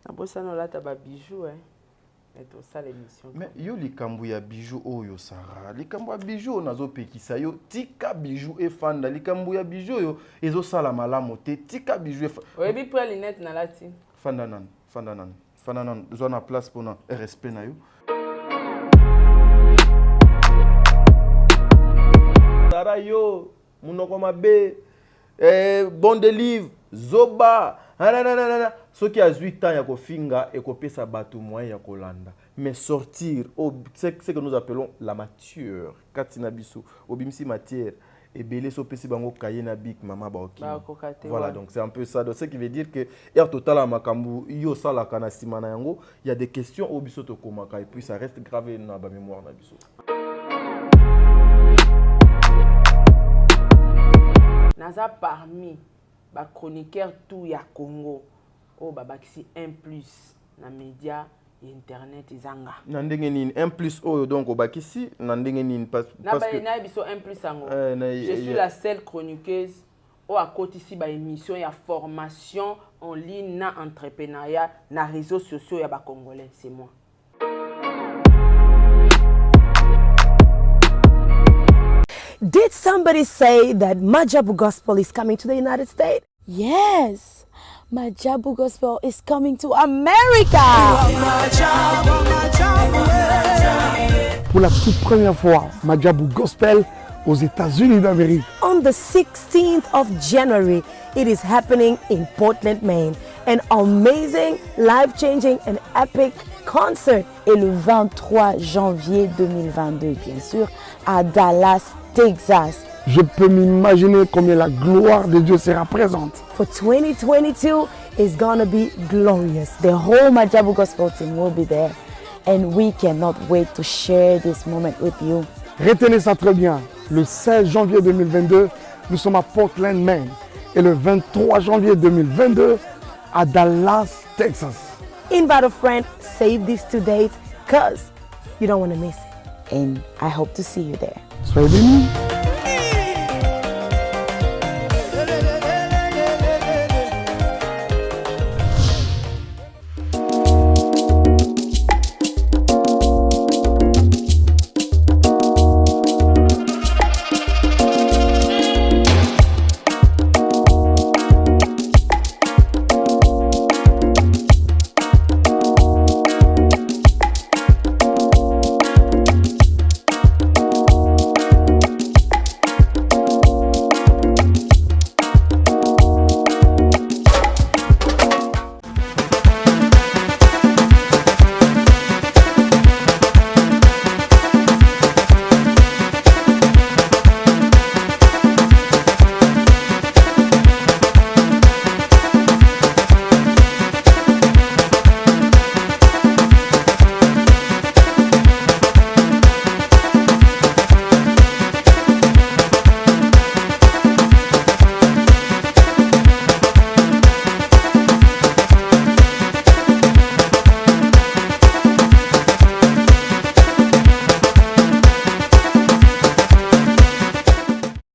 Après ça, nous là, tu as bijoux, hein. Et tout ça, l'émission. Mais yo likambo ya bijou oyo Sarah. Likambo ya bijou nazo pekisa yo tika bijou e fanda. Likambo ya bijou yo ezo sala malamu te tika bijou e fanda. Oui, bi pour lunette na lati. Fanda nan. Zo na place pour na respect na yo. Sarah yo munoko mabe bon délivre zoba ce qui a 8 ans, il y a kofinga et kopesa batu moyen ya kolanda. Mais sortir, c'est ce que nous appelons la matière. Katina biso, obimsi matière. Et belé so pesi bango kaye na bik mama ba oki. Voilà, donc c'est un peu ça. Donc ce qui veut dire que air total à makambu yo sala kana simana yango, il y a des questions au biso to komaka et puis ça reste gravé dans ba mémoire na biso. Naza parmi ba chroniqueur tout ya Congo. Oh babakisi 1+ na média et internet izanga. Na ndenge nini 1+ oyo donc obakisi na ndenge nini parce que na biso 1+ ango. Je suis la seule chroniqueuse au à côté ici ba émission ya formation en ligne na entrepreneuriat na réseaux sociaux ya ba congolais, c'est moi. Did somebody say that Majabu Gospel is coming to the United States? Yes. Majabu Gospel is coming to America. Pour la toute première fois, Majabu Gospel aux États-Unis d'Amérique. On the 16th of January, it is happening in Portland, Maine. An amazing, life-changing and epic concert. Et le 23 janvier 2022, bien sûr, à Dallas, Texas. Je peux m'imaginer combien la gloire de Dieu sera présente. For 2022, it's gonna be glorious. The whole Majabu Gospel team will be there. And we cannot wait to share this moment with you. Retenez ça très bien. Le 16 janvier 2022, nous sommes à Portland, Maine. Et le 23 janvier 2022, à Dallas, Texas. Invite a friend, save this to date, because you don't want to miss it. And I hope to see you there. Soyez bénis.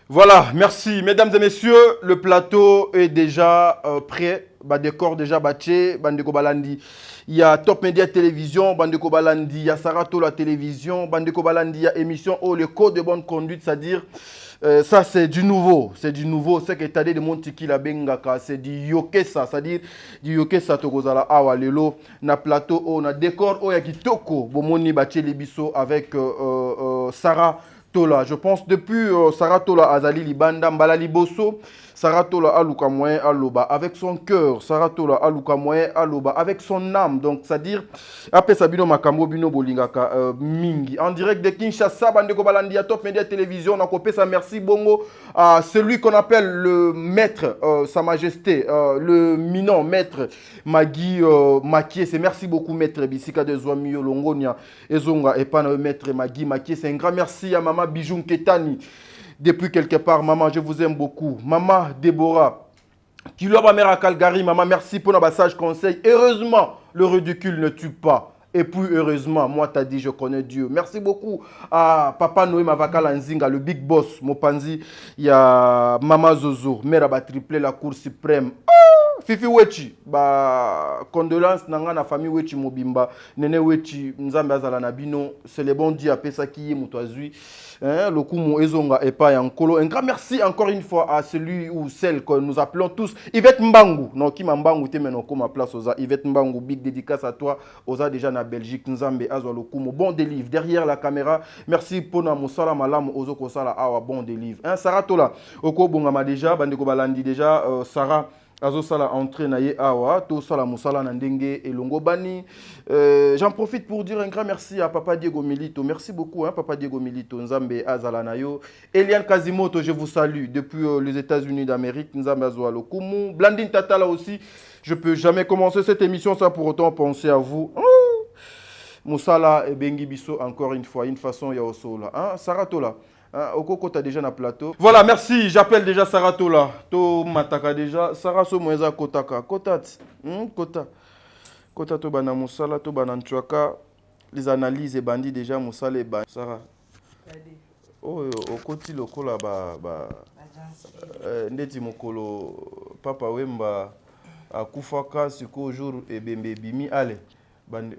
Voilà, merci. Mesdames et messieurs, le plateau est déjà prêt. Décor déjà bâché, Bandeko Balandi. Il y a Top Media Télévision, Bandeko Balandi. Il y a Sarato la télévision, Bandeko Balandi. Il y a émission le code de bonne conduite, c'est-à-dire ça c'est du nouveau. C'est du nouveau. C'est que Tade de Montiki la Bengaka. C'est du Yokesa, c'est-à-dire du Yokesa Tokozala Awa Lelo. Na plateau, on a décor, on a Kitoko. Bomoni Baché Libiso avec Sarah. Je pense depuis Sarah Tola Azali Libanda Mbala Liboso, Sarah Tola Aluka Moyen Aloba avec son cœur, Sarah Tola Aluka Moyen Aloba avec son âme. Donc c'est-à-dire après Sabino Makambo Bino Bolingaka Mingi en direct de Kinshasa, Bandeko Balandi à Top Media Télévision. On a coupé ça. Merci Bongo à celui qu'on appelle le maître, Sa Majesté, le minant maître Magui Makie. C'est merci beaucoup maître Bisika de Zouami Longonia Ezonga et pas maître Magui Makie. C'est un grand merci à maman Bijou Ketani. Depuis quelque part, maman, je vous aime beaucoup. Maman Déborah, qui l'a mère à Calgary, maman, merci pour nos sages conseils. Heureusement, le ridicule ne tue pas. Et puis, heureusement, moi, t'as dit, je connais Dieu. Merci beaucoup à Papa Noé Mavakala Nzinga, le big boss, Mopanzi. Il y a Maman Zozo, mère à triplé la Cour suprême. Oh! Fifi Wechi, condoléances nanga na famille Wechi Mobimba, Nene Wechi, Nzambe azala na bino, c'est le bon Dieu apé ça qui est moutouazui. Le Kumu Ezonga et pas Yankolo. Un grand merci encore une fois à celui ou celle que nous appelons tous Yvette Mbangu. Non, qui m'a Mbangu te maintenant comme ma place aux Yvette Mbangu, big dédicace à toi. Oza déjà na Belgique, Nzambe Azwa le Kumu. Bon délivre derrière la caméra. Merci pour na musala malam ozo kosala awa bon délivre. Sarah Tola. Oko bongama déjà, bandeko balandi déjà Sarah Azo sala entrée na ye awa, to sala musala na ndenge elongo bani. J'en profite pour dire un grand merci à Papa Diego Milito. Merci beaucoup, hein, Papa Diego Milito. Nzambe azala na yo. Eliane Kazimoto, je vous salue depuis les États-Unis d'Amérique. Nzambe azwa lokumu. Blandine Tatala aussi. Je peux jamais commencer cette émission sans pour autant penser à vous. Musala et Bengi Bisso encore une fois, une façon ya osola. Hein, Sarah Tola. Okoko t'as déjà na plateau. Voilà, merci. J'appelle déjà Sarah Tola. To mataka déjà. Sarah so moeza kotaka. Kotat. Kota. Kota to bana musala to bana nchwaka. Les analyses et bandits déjà musala et bandits. Sarah. Oh, okoti lokola ndeti mokolo papa wemba akufaka siko jour et bembe bimi ale. Bande.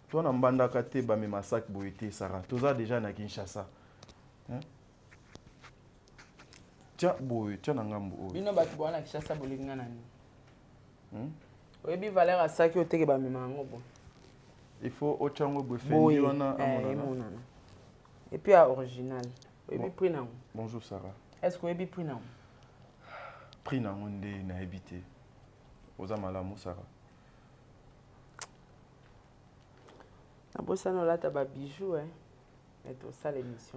Toi na mbanda kate ba me massacre boité Sarah. Toza déjà na Kinshasa. Tiens, boy, tiens, n'angambo. Bino batu bwana Kinshasa bolinga nani. Oyebi valeur à ça qui oteke ba mimango bon. Il faut ochango bofendi wana amona. Et puis à original. Oyebi prix nango. Bonjour Sarah. Est-ce que oyebi prix nango? Prix nango nde na habité. Oza malamu Sarah. Na bossa no lata ba bijoux hein.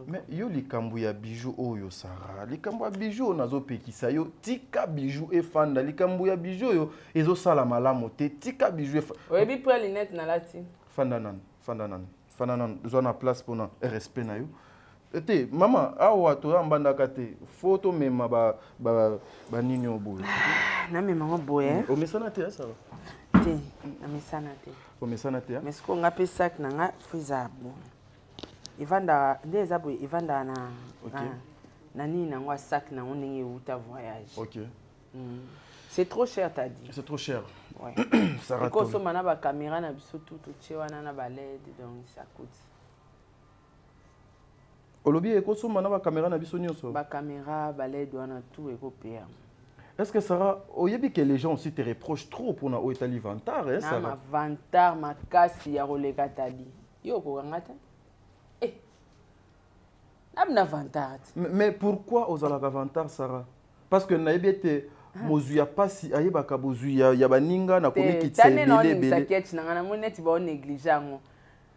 Mais yo likambo ya bijou oyo Sarah, likambo ya bijou nazo pekisa yo tika bijou e fanda, likambo ya bijou yo ezo sala malamu te tika bijou e oyebi pour linette na lati fanda nan zo na place pour na respect na yo ete mama awa to ambanda kate photo mema ba nini oboyo na mema oboye o mesana te ça va te na mesana te o mesana te mais ce qu'on appelle ça que nga faisable Ivanda ndeza boy Ivanda na nani na ngwa sac na oningi uta voyage. OK. C'est trop cher t'as dit. C'est trop cher. Ouais. Ça rate. Ko so mana ba caméra na biso tout chewana na ba LED donc ça coûte. Olobi ko so mana ba caméra na biso nyonso. Ba caméra ba LED wana tout e ko payer. Est-ce que Sarah, oyebi que les gens aussi te reprochent trop pour na o etali vantar hein Sarah. Na vantar makasi ya roleka tali. Yo ko ngata. Mais pourquoi aux avantages Sarah? Parce que naibete mozuya pasi ayeba kabozuya ya baninga na komi kitselele belé. Saketi na ngana moneti ba négligeant.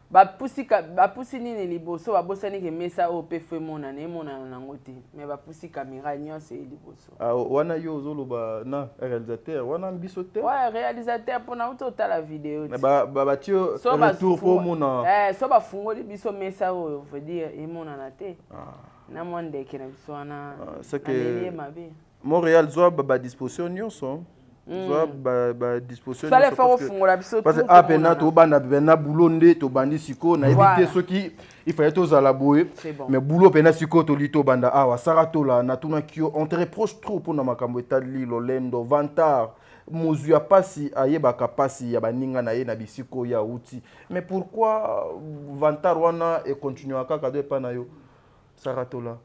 Ba pusi nini liboso ba bosani ke mesa o pe fe mona na mona na ngote. Mais ba pusi caméra nyonso e liboso. Wana yo zoloba na réalisateur, wana bisote. Ouais, réalisateur pour na auto la vidéo. Ba tio retour pour mona. So ba fungoli biso mesa o veut dire e mona na te. Na monde ke na biso wana. C'est que Montréal zoa ba disposition nyonso. Zoa ba disposition. Fallait faire au fungola biso tout. Parce que apena to bana bena boulonde to bandi siko na éviter ceux qui il fallait tous à la boue. Mais boulot pena siko to lito banda awa saratola na tuna kio on te reproche trop pour na makambo etali lolendo vantar mozuya pasi ayeba kapasi ya baninga na ye na bisiko ya uti. Mais pourquoi vantar wana et continuer à kaka de pana yo saratola?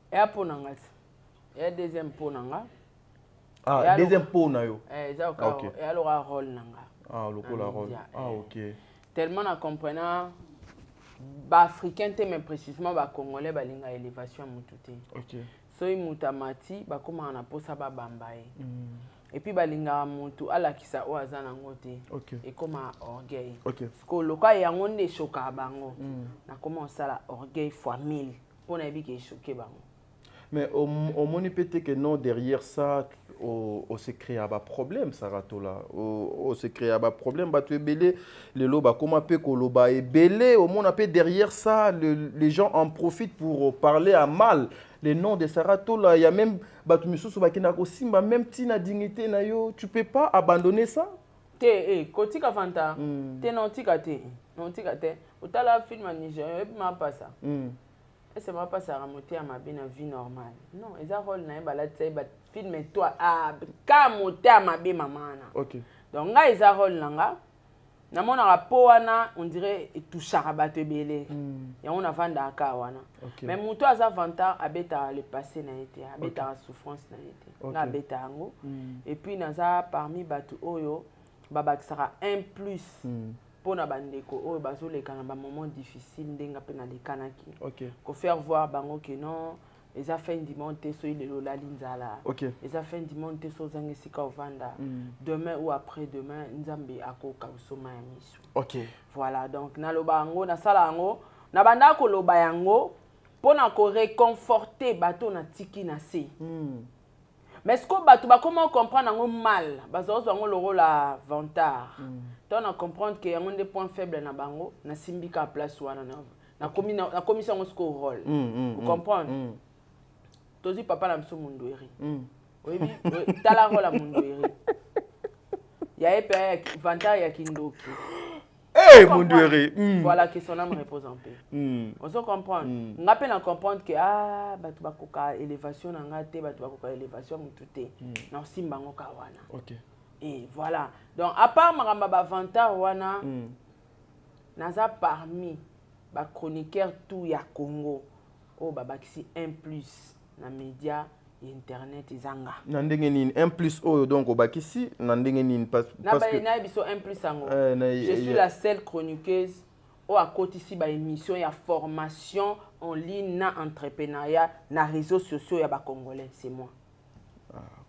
Et aponanga. Et deuxième ponanga. Ah, deuxième pot na yo. OK. Et alors un rôle nanga. Ah, le rôle. Ah, OK. Tellement na comprenant ba africain te mais précisément ba congolais ba linga élévation mututé. OK. So mutamati ba koma na posa ba bambaye. Et puis ba linga mutu ala kisa o azana ngote. OK. Et comme orgueil. OK. Sko loka yango nde choka bango. Na commence la orgueil fois 1000. Pour na bi ke choquer bango. Mais au moni pété que non derrière ça on se crée un problème Saratola. On se crée un problème bah tu es belé les loba comment peut koloba est belé au monde appelle derrière ça les gens en profitent pour parler à mal les noms de Saratola il y a même bah tu me sous bakina ko simba même tina dignité na yo tu peux pas abandonner ça te kotika fanta te non tika te utala film Niger et ma pas ça. Et c'est pas ça à monter à ma vie normale. Non, ils ont rôle na balade c'est film toi ka moté mabe mamana. OK. Donc nga eza rôle nanga. Na mona rapport wana on dirait touchara bato belé. Ya on avanda ka wana. Mais muto aza vantar abeta le passé na été, abeta la souffrance na été. Nga abeta ngo. Et puis naza parmi bato oyo babakisaka un plus. Pona bandeko oyo bazoleka na ba moment difficile ndenga pe na lekanaki. OK. Ko faire voir bango que non. Les affaires du monde so il est la linzala. OK. Les affaires du monde so zangi sika ovanda. Demain ou après demain nzambe akoka usoma ya misu. OK. Voilà donc na loba ngo na sala ngo na banda ko loba yango pona ko réconforter bato na tiki na se. Mais ce que bato ba comment comprendre ngo mal bazo zo ngo le rôle la vantard. Donc on comprendre que yango des points faibles na bango na simbika place wana na commission ngo sco rôle. Vous comprenez? Tozi papa na mso mundweri. Oui, tala rola mundweri. Ya epe vantard ya kindoki. Eh mundweri. Voilà que son âme repose en paix. On se comprend. On appelle à comprendre que batu bakoka élévation na ngate batu bakoka élévation mutute. Na simbango kawana. OK. Et voilà. Donc à part maramba ba vantard wana naza parmi ba chroniqueur tout ya Congo. Oh babakisi 1+ na média et internet izanga. Na ndenge nini 1+ oyo donc obakisi na ndenge nini parce que na biso 1+ ango. Je suis la seule chroniqueuse au à côté ici ba émission ya formation en ligne na entrepreneuriat na réseaux sociaux ya ba congolais, c'est moi.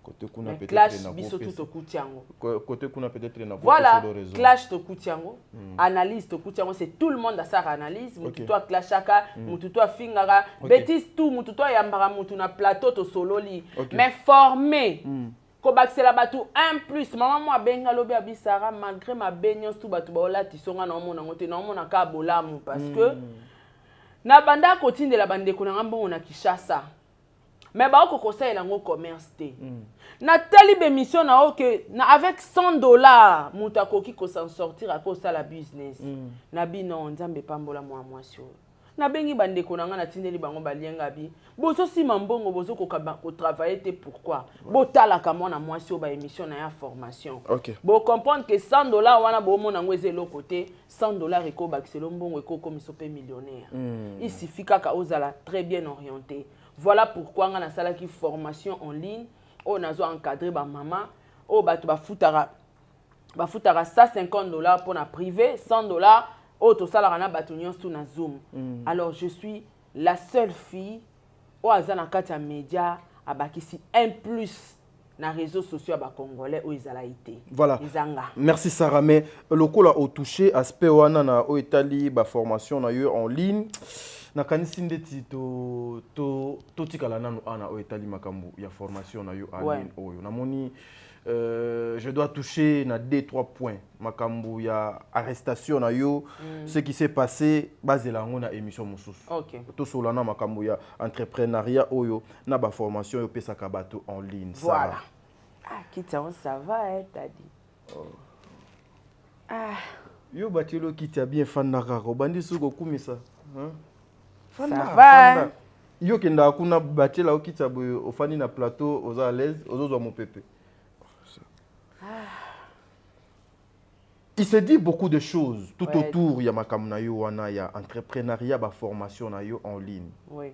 Côté kuna peut-être clash biso tout okutiango. Côté kuna peut-être na voilà clash to kutiango analyse to kutiango c'est tout le monde à sa analyse mutu to clashaka mutu to fingara bêtise tout mutu to yambara mutu na plateau to sololi mais formé ko baxela batu 1+ maman moi benga lobi abisara malgré ma beignos tout batu ba olati songa na mona ngote na mona ka bolamu parce que na banda kotinde la bande ko na ngambo na Kishasa. Mais ba ko conseil la ngo commerce té. Na tali bémission na que na avec $100 muta koki ko s'en sortir à cause de la business. Na bi non nzambe pambola moi sio. Na bengi bande ko na nga na tindeli bango balienga bi. Bozo si mambongo bozo ko travailler té pourquoi? Bo tala ka mona moi sio ba émission na ya formation. OK. Bo comprendre que $100 wana bo mona ngweze lo côté $100 eko bakiselo mbongo eko comme sope millionnaire. Il suffit kaka ozala très bien orienté. Voilà pourquoi on a sala qui formation en ligne, on a encadré ba maman, oh ba tu ba futara $150 pour na privé, $100 oh to sala na batunions tout na Zoom. Alors je suis la seule fille au azana kata média abakisi 1+ na réseaux sociaux ba congolais au izalaité. Voilà. Izanga. Merci Sarah, mais le coup là au touché aspect wana na o Italie ba formation na yo en ligne. Na kanisi ndeti to tikala nanu ana o Italie makambu ya formation na yo en ligne oyo. Na moni je dois toucher na 2-3 points makambu ya arrestation na yo ce qui s'est passé basé na émission mususu. OK. To solana makambu ya entrepreneuriat oyo na ba formation yo pesa ka bato en ligne. Voilà. Kita ça va t'as dit. Yo batilo kita bien fanaka ko bandi suko kumisa. Ça va. Yo kenda kuna batela okita boyo ofani na plateau oza à l'aise ozo mon pépé. Il se dit beaucoup de choses tout autour ya makambu na yo wana ya entrepreneuriat ba formation na yo en ligne. Oui.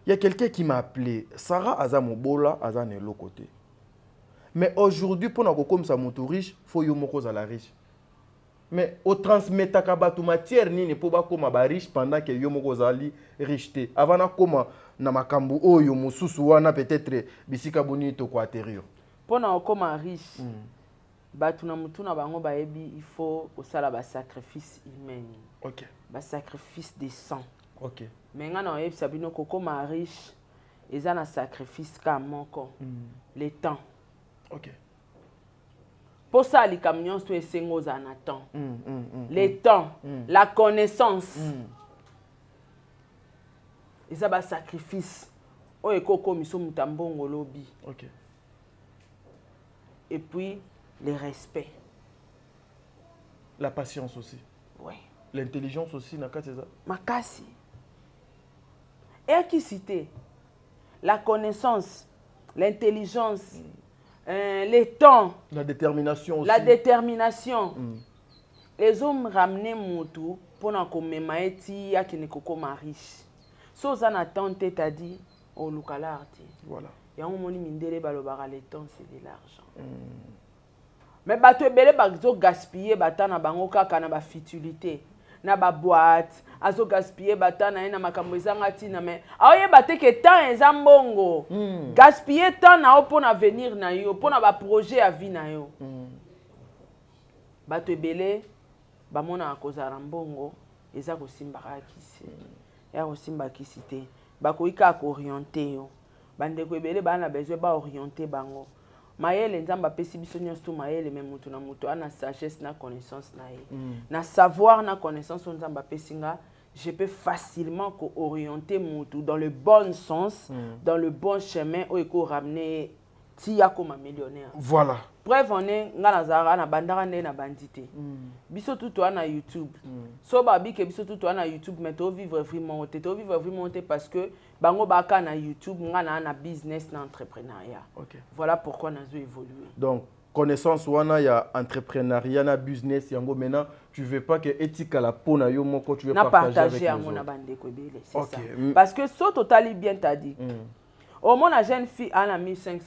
Il y a quelqu'un qui m'a appelé Sarah Azamobola Azane l'autre côté. Mais aujourd'hui pour na ko comme ça moto riche, faut yo moko za la riche. Mais au transmettre kabatu matière nini po ba koma ba riche pendant que yo moko zali richeté. Avant na koma na makambu oyo mususu wana peut-être bisika boni to ko atterrir. Pona koma riche. Batu na mutu na bango ba ebi il faut osala ba sacrifice humain. OK. Ba sacrifice de sang. OK. Mais nga na ebi sabino ko koma riche eza na sacrifice ka moko. Le temps. OK. Pour ça, les camions sont essentiels en temps. Le temps, la connaissance. Et ça, c'est un sacrifice. On est comme ils sont au lobby. OK. Et puis, le respect. La patience aussi. Oui. L'intelligence aussi, c'est ça. Makasi. Et qui citer la connaissance, l'intelligence, les temps, la détermination aussi. La détermination. Les hommes ramenent Moutou pour qu'on m'emaïti à qui ne kokoma riche. Sans en attendre, t'as dit, au Lukalarti. Voilà. Et on m'a dit, mindele balobara les temps, c'est de l'argent. Mais bateau belé bazo gaspiller batana bango kaka na ba futilité. Na ba boîte, azo gaspiller batana na makambo ezanga tina mais aoye bateke temps ezambongo. Gaspiller temps na pour avenir na yo, pour na ba projet à vie na yo. Bateau belé ba mona akozara mbongo eza ko simbaka kisi. Ya ko simba kisité. Ba ko ika ko orienter yo. Bande ko belé ba na besoin ba orienter bango. Maëlle nzamba pesi biso nyonso maëlle même mutu na mutu ana sagesse na connaissance na ye. Na savoir na connaissance nzamba pesinga, je peux facilement orienter mutu dans le bon sens, dans le bon chemin où eko ramener tia comme un millionnaire. Voilà. Preuve on est ngana zara na bandara na bandité. Biso tout toi na YouTube. So babi ke biso tout toi na YouTube mais to vivre vraiment parce que bango baka na YouTube ngana na business na entrepreneuriat. Okay. Voilà pourquoi nous avons évolué. Donc connaissance wana ya entrepreneuriat na business yango maintenant tu veux pas que éthique à la peau na yo moko tu veux partager avec mon bande ko belé c'est okay. Ça. Parce que so totally bien t'a dit. Au moins la jeune fille a $1,500.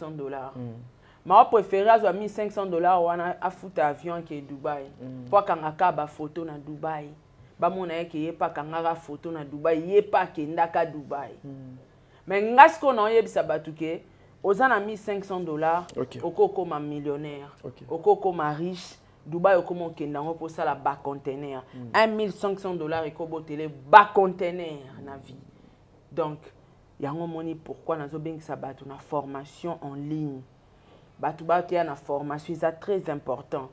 Ma préféré à $1,500 wana a foutu avion qui est Dubaï. Pour kangaka ba photo na Dubaï. Ba mona ki ye pa kangaka photo na Dubaï, ye pa kendaka Dubaï. Mais ngasko na yebisa batuke ozana $1,500 okoko ma millionnaire. Okoko ma riche. Dubaï okomo kendango pour ça la bas conteneur. $1,500 ekobo télé bas conteneur na vie. Donc yango moni pourquoi nazo bengisa batu na formation en ligne. Batu batu ya na formation c'est très important.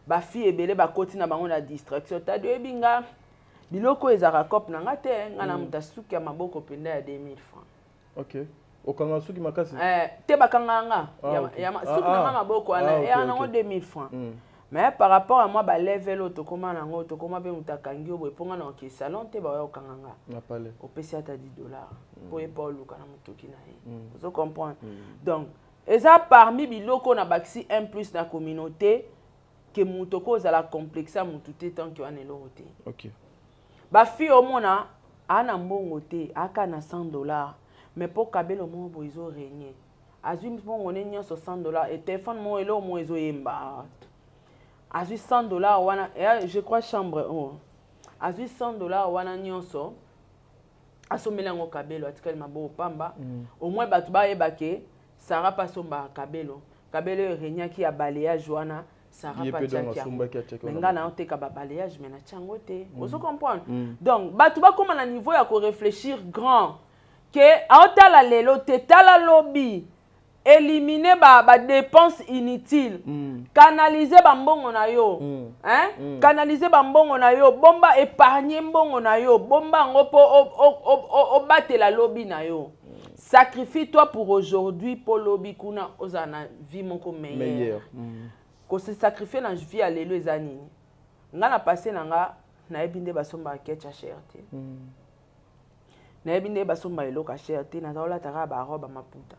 Ba fille ebele ba koti na bango na distraction ta de binga biloko ezara cop na ngate ngana mutasuki ya maboko penda ya 2,000 francs. OK. Okanga suki makasi. Te bakanga nga ya suki na maboko ana ya na 2,000 francs. Mais par rapport à moi ba level otokoma na ngo otokoma be mutakangi obo eponga na ke salon te ba yo kanganga. Na pale. Au PC ata $10 pour pas luka na mutoki na ye. Vous comprenez? Donc eza parmi biloko na baxi 1+ na communauté que mutoko za la complexa mututé tant que wana eloko te. OK. Ba fi omona ana mbongo te aka na $100 mais pour kabelo mo boizo régner. Azui mbongo ne nyo $100 et téléphone mo elo mo ezo yemba. Azui $100 wana je crois chambre azui $100 wana nyonso asomela ngo kabelo atikali mabo pamba au moins batu ba yebake Sarah pasomba kabelo renyaki ya balayage wana Sarah pachaki menga na oteka ba balayage mais na chango te vous comprenez donc batu ba comme na niveau ya ko réfléchir grand que aotala lelo te tala lobby éliminer ba dépenses inutiles canaliser ba mbongo na yo canaliser ba mbongo na yo bomba épargner mbongo na yo bomba ngopo o batela lobby na yo. Sacrifie-toi pour aujourd'hui pour lobby kuna ozana vie moko meilleur. Ko se sacrifier na vie alelo ezani. Nga na passé nanga na ebinde basomba ketcha cherté. Na ebinde basomba eloka cherté na zaola taka ba roba maputa.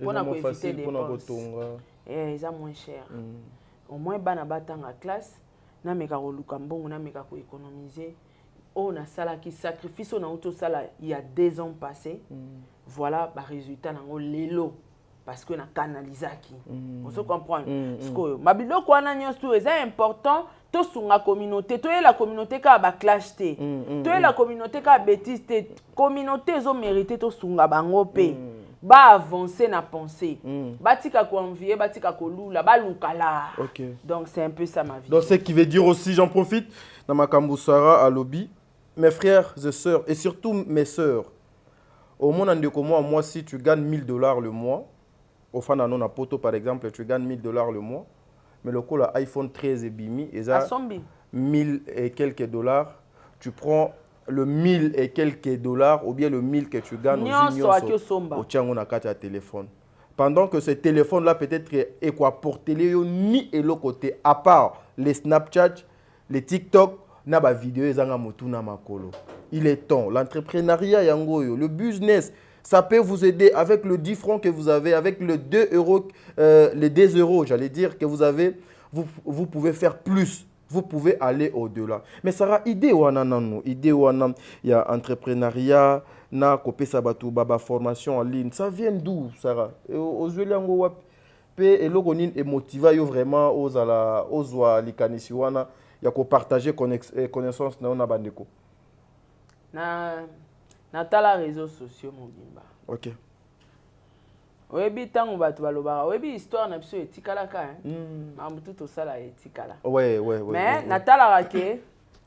Pour na ko éviter des dépenses. Eza moins cher. Au moins bana batanga classe na meka ko luka mbongo na meka ko économiser. On a sala qui sacrifice on a auto sala il y a 2 ans passés. Voilà ba résultat nango lelo parce que na canalisaki. On se comprend. Sko mabilo ko na nyonso c'est important to sunga communauté to la communauté ka ba clash te. To la communauté ka bêtise te. Communauté zo mérité to sunga bango pe. Ba avancer na pensée. Batika ko envier, batika ko lula, ba lukala. OK. Donc c'est un peu ça ma vie. Donc c'est qui veut dire aussi j'en profite dans ma Kambusara à lobby. Mes frères et sœurs, et surtout mes sœurs, au monde en moi, si tu gagnes $1,000 le mois, au fin d'un poto par exemple, tu gagnes $1,000 le mois, mais le coup, l'iPhone 13 et bimi, et ça, 1,000 et quelques dollars, tu prends le 1,000 et quelques dollars, ou bien le 1,000 que tu gagnes au tchango na kata téléphone. Pendant que ce téléphone-là peut-être est quoi pour télé ni et l'autre côté, à part les Snapchat, les TikTok, na ba vidéo ezanga motuna makolo. Il est temps l'entrepreneuriat yango yo, le business Ça peut vous aider avec le 10 francs que vous avez, avec le 2 euros, les 2 euros, j'allais dire, que vous avez, vous pouvez faire plus. Vous pouvez aller au-delà. Mais Sarah, idée wana nanu, idée wana, il y a entrepreneuriat, na kopé sabatu, baba formation en ligne. Ça vient d'où, Sarah? Aux yeux wap, et l'ogonin est motivé vraiment aux likanisi wana, il y a qu'on partager connaissance na bandeko. Na tala réseaux sociaux mobimba. OK. Oyebi tango batu balobaka, oyebi histoire na biso etikalaka hein. Mamutu to sala etikala. Ouais. Mais na tala ke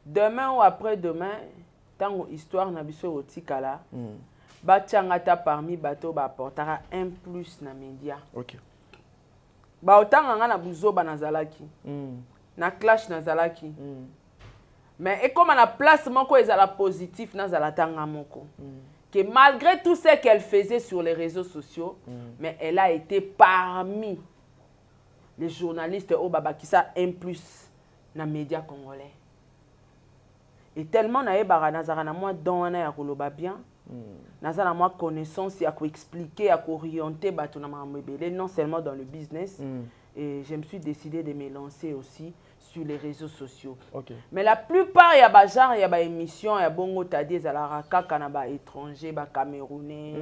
demain ou après-demain tango histoire na biso etikala. Batianga ta parmi bato ba portera un plus na média. OK. Ba otanga nga na buzoba nazalaki. Na clash nazalaki. Mais et comme la place moko ezala positif nazala tanga moko. Que malgré tout ce qu'elle faisait sur les réseaux sociaux, mais elle a été parmi les journalistes au Babakisa un plus dans les médias congolais. Et tellement naebara nazara na moi dona ya koloba bien, nazara moi connaissance ya ko expliquer, ya ko orienter bato na mambebele non seulement dans le business, et je me suis décidé de me lancer aussi sur les réseaux sociaux. Okay. Mais la plupart, il y a des genres, il y a des émissions, il y a bongo tadi, il y a des étrangers, des Camerounais,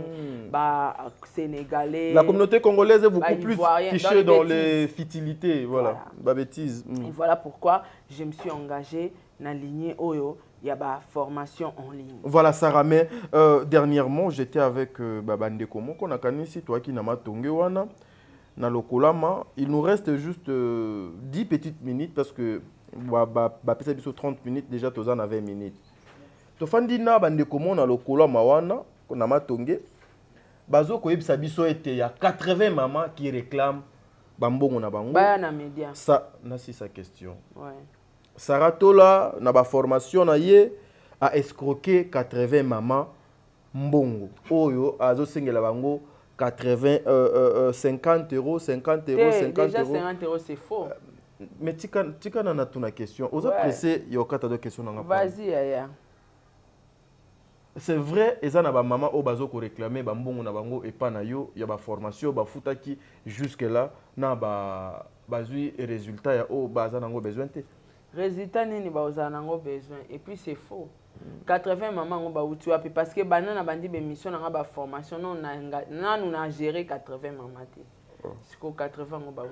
des Sénégalais. La communauté congolaise est beaucoup plus Ivoiriens, fichée dans les futilités, voilà, la bêtise. Et voilà pourquoi je me suis engagé dans la lignée Oyo. Il y a des formations en ligne. Voilà, Sarah, mais dernièrement, j'étais avec Babande Komo, qu'on a connu ici, toi qui n'as pas tongé wana. Dans le Kolama, il nous reste juste 10 petites minutes parce que peut-être 30 minutes déjà, tu en as 20 minutes. Tu fais na bande comment dans le Kolama wana, qu'on a matongé. Bazo ko yebisa biso était il y a 80 mamans qui réclament bambongo na bango. Ba na média. Ça, c'est sa question. Ouais. Sarah Tola na ba formation na ye a escroqué 80 mamans mbongo. Oyo azo sengela bango 50 euros, 50 euros, 50 déjà euros. 50 euros, c'est faux. Mais tu as une question. Vous avez pressé, il y a deux questions. Vas-y, Yaya. C'est vrai, il y a des mamans qui réclament des bonbons et pas il y a des formations, des foutaki qui jusque-là, il y a des résultats, il y a besoin. Résultat, il y a besoin. Et puis, c'est faux. 80 mamans ont ba parce que banana bandi be mission na ba formation non na géré 80 mamans té. C'est que 80 ont ba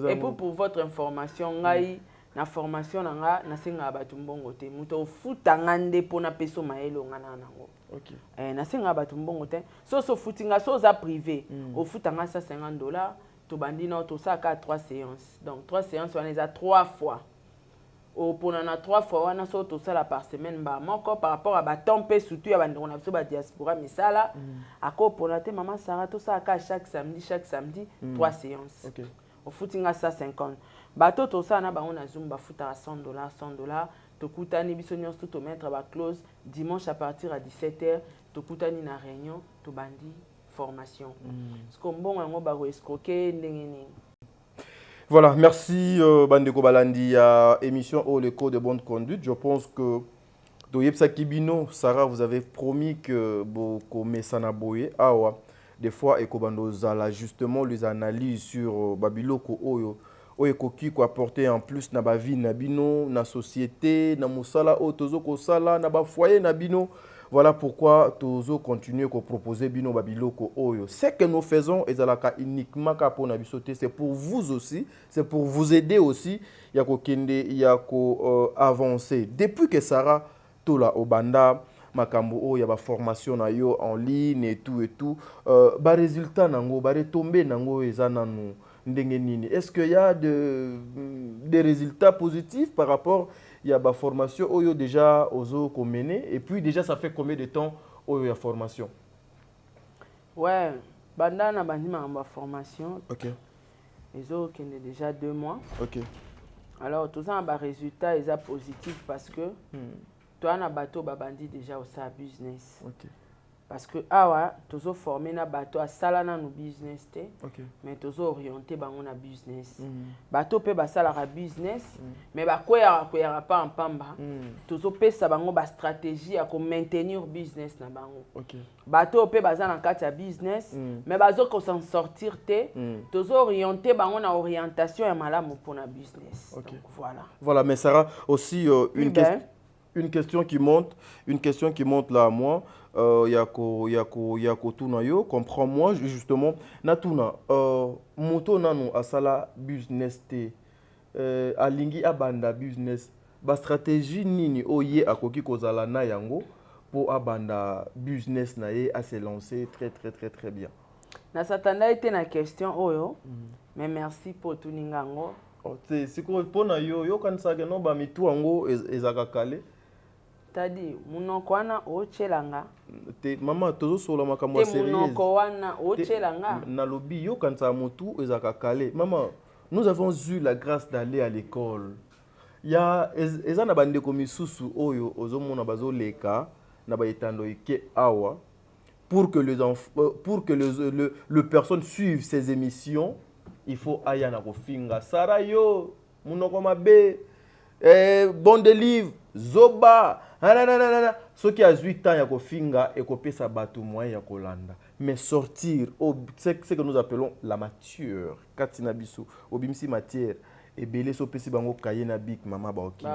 et pour votre information ngai na formation na senga ba tumbongo té muto futa ngande pona peso maelo ngana nango. OK. Na senga ba tumbongo té so futinga so za privé au futa nga ça $50 to bandi na to ça ka 3 séances. Donc 3 séances on les a 3 fois. Pour 3 fois, on a sorti ça par semaine. Encore par rapport à temps pe surtout on a fait la diaspora mais ça là à quoi pour la maman Sarah tout ça chaque samedi 3 séances. OK. Au footing à ça 50. Bateau tout ça na ba on a zoom ba foot à $100 to kutani bisonios tout au mettre ba close dimanche à partir à 17h to kutani na réunion to bandi formation. Parce que bon on ba escroquer ndengeni. Voilà, merci Bandeko Balandi à émission au l'écho de bonne conduite. Je pense que Doyepsa Kibino, Sarah, vous avez promis que Boko Mesanaboye, des fois, Ekobando Zala, justement, les analyses sur Babiloko Oyo, Oyeko qui quoi apporter en plus na ba vie nabino, na société, na musala o tozo ko sala, na ba foyer nabino. Voilà pourquoi Tozo continue à proposer Bino Babiloko Oyo. Ce que nous faisons est uniquement pour Nabisoté, c'est pour vous aussi, c'est pour vous aider aussi. Il y a avancer. Depuis que Sarah Tola Obanda, Makambo, il y a des formations en ligne et tout. Ba résultat nango, ba retombé nango ezananu ndengenini. Est-ce qu'il y a des résultats positifs par rapport il y a des formations Oyo déjà aux mené et puis déjà ça fait combien de temps Oyo y a formation? Ouais, bandana bandima en formation. OK. Les autres qui ont déjà 2 mois. OK. Alors tout ça un résultat est positif parce que toi na bateau ba bandi déjà au sa business. OK. parce que awa tozo former na bato asala na no business te mais tozo orienter bango na business bato pe basala ka business mais ba koya pa en pamba tozo pesa bango ba stratégie ya ko maintenir business na bango bato pe bazana kati ya business mais bazo ko s'en sortir te tozo orienter bango na orientation ya malamu pour na business. Donc, voilà mais Sarah aussi une question qui monte là à moi. Yako tuna yo comprends-moi justement na tuna moto nanu asala business te alingi abanda business ba stratégie nini oye akoki kozala na yango pour abanda business na ye a se lancer très bien. Na satanda été na question oyo mais merci pour tuningango c'est siko pona yo kanisa ke no ba mitu ango ezaka kale. Tadi munoko wana ochelanga te mama tozo sola makambo sérieux te munoko wana ochelanga na lobi yo kanisa mutu ezaka kale mama nous avons eu la grâce d'aller à l'école ya ezana bande ko misusu oyo ozomona bazoleka na baetando ike awa pour que les enfants pour que le personne suive ces émissions il faut aya na kofinga sara yo munoko mabe bon de livre zoba ce qui a 8 ans ya kofinga et kopesa bato moyen ya kolanda mais sortir c'est ce que nous appelons la matière katina biso obimsi matière et belé so pesi bango kayena big mama baoki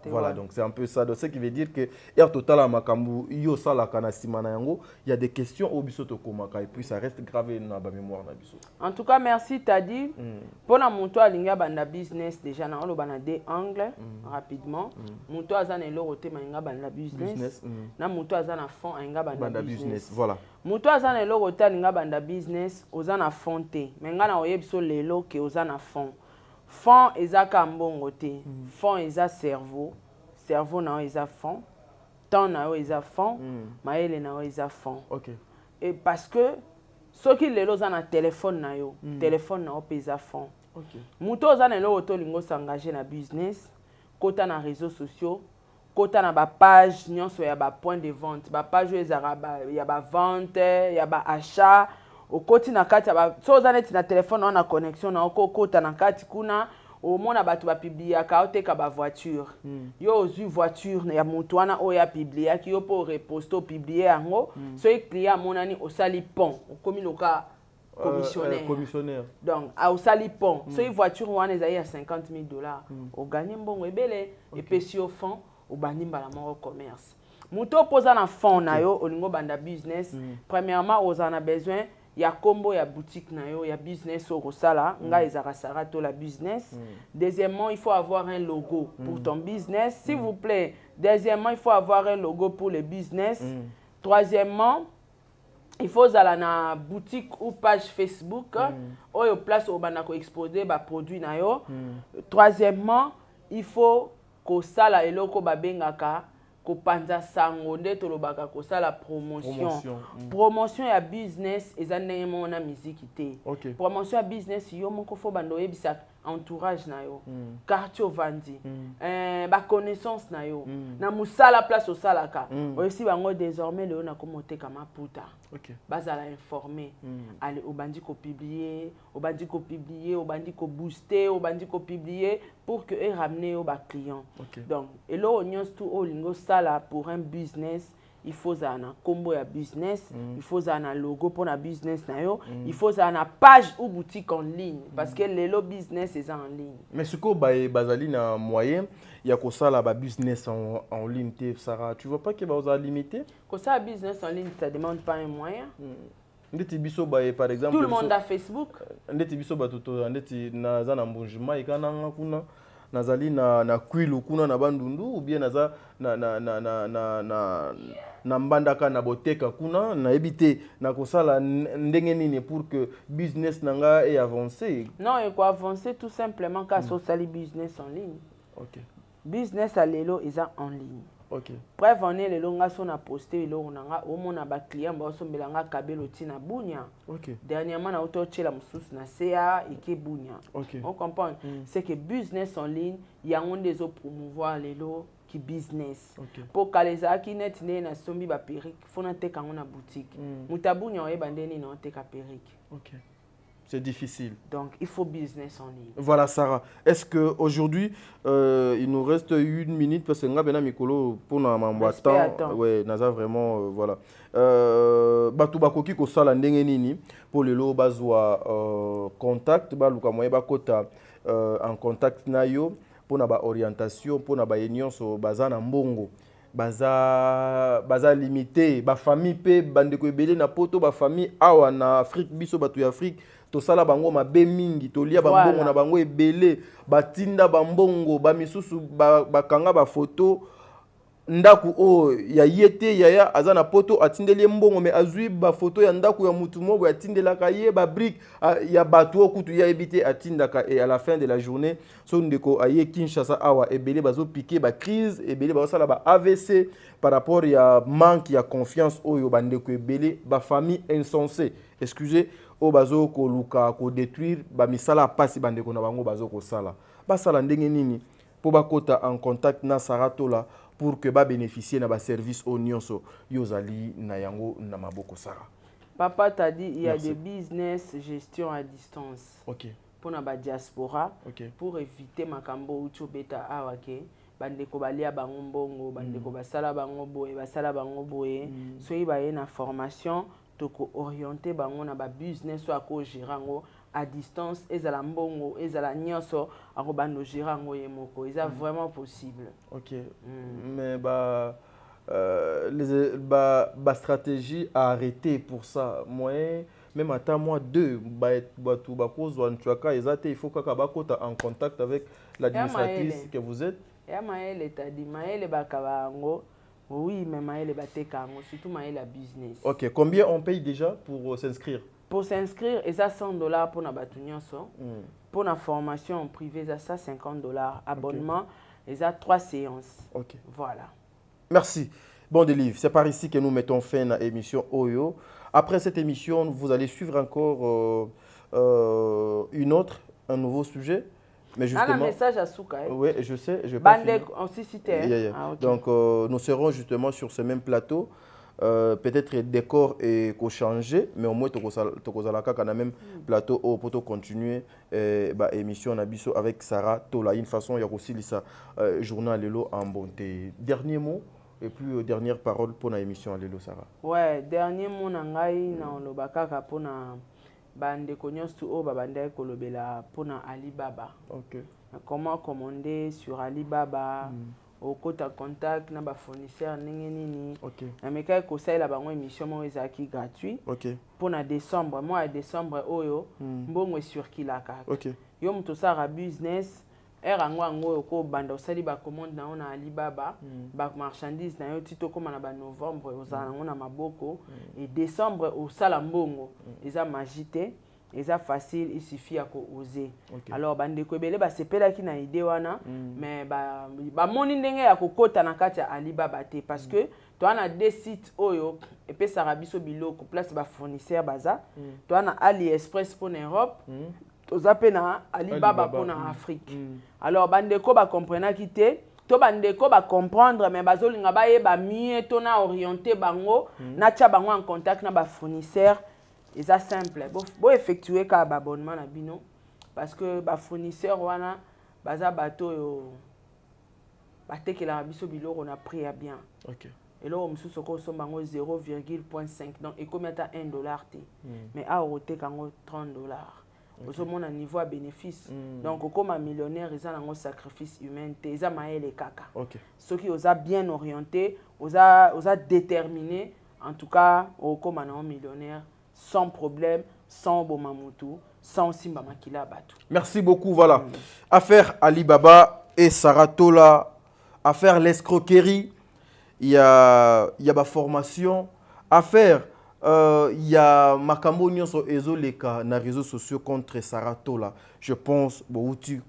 voilà donc c'est un peu ça donc ce qui veut dire que air total à makambu yo sala kana simana yango il y a des questions au biso to komaka et puis ça reste gravé dans la mémoire na biso. En tout cas merci Tadi pour na monto alinga banda business déjà na olobana des angles rapidement monto azana eloko te mainga banda business na monto azana fond ainga banda business voilà monto azana eloko te alinga banda business ozana fond te menga na oyebiso lelo ke ozana fond. Fond ezaka mbongo te fond eza cerveau na eza fond temps na eza fond maele na eza fond et parce que soki lelo za na téléphone na yo téléphone na opeza fond muto za na lo to lingo s'engager na business kota na réseaux sociaux kota na ba page nyonso ya ba point de vente ba page ezaka ya ba vente ya ba achat okoti na kati so zaneti na téléphone on a connexion na okota na kati kuna omona bato ba publier ka oteka ba voiture yo ozui voiture ya moto wana oya publier ki yo po reposter publier yango so client monani osali pont okomi loka commissionnaire donc osali pont so voiture wana ezali ya $50,000 o gagner mbongo ebele et pesi au fond o bandi mbala mo commerce moto posa na fond na yo olingo banda business premièrement ozana besoin ya combo ya boutique na yo ya business au sala nga ezaka sarato la business. Deuxièmement, il faut avoir un logo pour ton business s'il vous plaît. Deuxièmement, il faut avoir un logo pour le business. Troisièmement, il faut aller na boutique ou page Facebook oyo place au bana ko exposer ba produit na yo. Troisièmement, il faut ko sala eloko ba bengaka kopanza sango nde tolobaka kosala promotion ya business ezandenge mona musique te promotion ya business yo moko fo bando yebisa entourage na yo quartier vandi ba connaissance na yo na musala place osalaka aussi bango désormais le na komoteka maputa bazala informé allez obandi ko publier obandi ko booster obandi ko publier pour que et ramener au ba client donc et là on y tout au lingo sala pour un business il faut un combo ya business il faut un logo pour la business na yo il faut une page ou boutique en ligne parce que le business est en ligne mais ce que bazali na moyen il y a que ça là ba business en ligne te Sarah tu vois pas que ba limité que ça business en ligne ça demande pas un moyen ndeti biso par exemple tout le monde a Facebook ndeti biso batoto ndeti na za na mbunjima ikana kuna nazali na kwilu kuna na bandundu ou bien naza na mbandaka na boteka kuna na ebité na kosala ndenge nini pour que business nanga est avancé. Non, et quoi avancer tout simplement quand so sali business en ligne. Business à lelo est en ligne. OK. Preuve en est, les longas sont à poster, les longas, au moins, ba client, ba sont belanga kabelo tina bunya. OK. Dernièrement, na auto chez la moussous na CA et qui bunya. OK. On comprend. C'est que business en ligne, il y a un des autres promouvoir les lots qui business. OK. Pour que les gens qui net na sombi ba perruque, faut na te quand on a boutique. Mutabunya o bandeni na te ka perruque. OK. C'est difficile. Donc, il faut business en ligne. Voilà, Sarah. Est-ce qu'aujourd'hui, il nous reste 1 minute parce que nous avons Mikolo pour nous temps. Oui, nous avons vraiment. Voilà. Batu bakoki ko sala ndenge nini pour les lots bazwa contact ba luka moye bakota en contact na yo pour na ba orientation pour na ba union so baza na mbongo baza limité ba famille pe bandeko ebele na poto ba famille awa na Afrique biso batu ya Afrique to sala bango mabe mingi to lia bambongo na bango ebele batinda bambongo ba misusu bakanga ba photo ndaku o ya yete yaya azana poto atindeli mbongo me azui ba photo ya ndaku ya mutu moko atindela ka ye ba brick ya batu okutu ya ebité atindaka et à la fin de la journée so ndeko aye Kinshasa awa ebele bazo piquer ba crise ebele ba sala ba AVC par rapport ya manque ya confiance oyo bandeko ebele ba famille insensée excusez o bazo ko luka ko détruire ba misala pasi bandeko na bango bazo ko sala ba sala ndenge nini po bakota en contact na Saratola pour que ba bénéficier na ba service au nyonso yozali na yango na maboko Sarah. Papa t'a dit il y a des business gestion à distance. OK. Pour na ba diaspora, OK. pour éviter makambo ucho beta awake bandeko balia bango mbongo bandeko basala bango boye so iba na formation toko orienter bango na ba business so ako girango à distance ezala mbongo ezala nyonso ako bando girango yemoko est vraiment possible. OK. Mais les stratégie à arrêter pour ça moyen même à moi deux batu bakozwa ntwaka ezate il faut kaka bakota en contact avec l'administratrice que vous êtes. Ya maele t'a dit maele bakabango. Oui, mais maele batekango surtout maele business. OK, combien on paye déjà pour s'inscrire? Pour s'inscrire, et ça $100 pour na batunyoso. Pour la formation privée, ça $50. Abonnement, et ça 3 séances. OK. Voilà. Merci. Bon délivre, c'est par ici que nous mettons fin à l'émission Oyo. Après cette émission, vous allez suivre encore un nouveau sujet. Mais justement, un message à Souka. Oui, je sais. Je Donc, nous serons justement sur ce même plateau. Peut-être le décor est changé, mais au moins, tu as le même plateau pour continuer l'émission avec Sarah Tola. Une façon, il y a aussi le journal Lelo en bonté. Dernier mot et puis dernière parole pour l'émission Lelo, Sarah. Ouais, dernier mot, nangai na lobakaka pour na bande konyostu o babande kolobela pour na Alibaba. OK. Comment commander sur Alibaba? Au côté contact na ba fournisseur nini. OK. Na meka ko sala bango émission mo ezaki gratuit. OK. Pour na décembre, mois de décembre oyo mbongo surkilaka. OK. Yo mto sara business ngo ko banda osali ba commande na ona Alibaba, ba marchandise na yo tito koma na ba novembre ozana ngona maboko et décembre osala mbongo. Eza magité. Eza facile, il suffit à oser. Okay. Alors bandeko ebele ba sepela ki na idée wana mais ba moni ndenge ya kokota na kati ya Alibaba te parce que tu as des sites oyo et puis ça rabiso biloko place ba fournisseur baza tu as AliExpress pour Europe tu as na Alibaba pour na Afrique. Alors bandeko ba comprendre ki te to bandeko ba comprendre mais bazolinga ba yeba mieux to na orienter bango na tia bango en contact na ba fournisseur. Et ça simple. Bon effectuer un abonnement na bino parce que ba fournisseur wana baza bateau yo bateke la biso bilo on a pris à bien. OK. Et là on sous soko so bango 0,5 donc et combien ta $1 té. Mais a roté kango $30. Au moins un niveau à bénéfice. Donc comme un millionnaire ils ont un sacrifice humain té za maele kaka. OK. Ceux qui ont bien orienté, ont déterminé en tout cas comme un millionnaire sans problème, sans Bomamutu, sans Simba Makila Batu. Merci beaucoup. Voilà. Affaire Alibaba et Saratola, affaire l'escroquerie, il y a ma formation, affaire il y a Makambo Nyonso Ezoleka na réseaux sociaux contre Saratola. Je pense que tu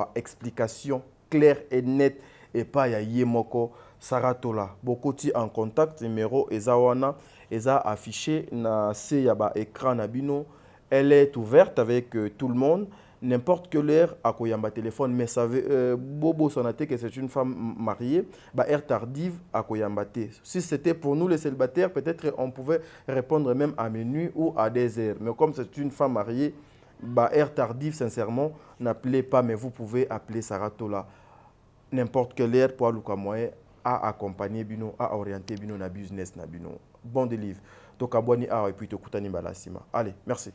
as explication claire et nette et pas ya yemoko Saratola. Bokoti en contact, numéro Ezawana, Eza affiché na se yaba écran nabino. Elle est ouverte avec tout le monde. N'importe quelle heure à Koyamba téléphone, mais ça veut Bobo Sonate que c'est une femme mariée, bah heure tardive à Koyamba. Si c'était pour nous les célibataires, peut-être on pouvait répondre même à minuit ou à des heures. Mais comme c'est une femme mariée, bah heure tardive, sincèrement, n'appelez pas, mais vous pouvez appeler Saratola. N'importe quelle heure pour Luka Moye à accompagner Bino, à orienter Bino na business na Bino. Bon délivre. Donc abonnez à et puis Tokutani Balasima. Allez, merci.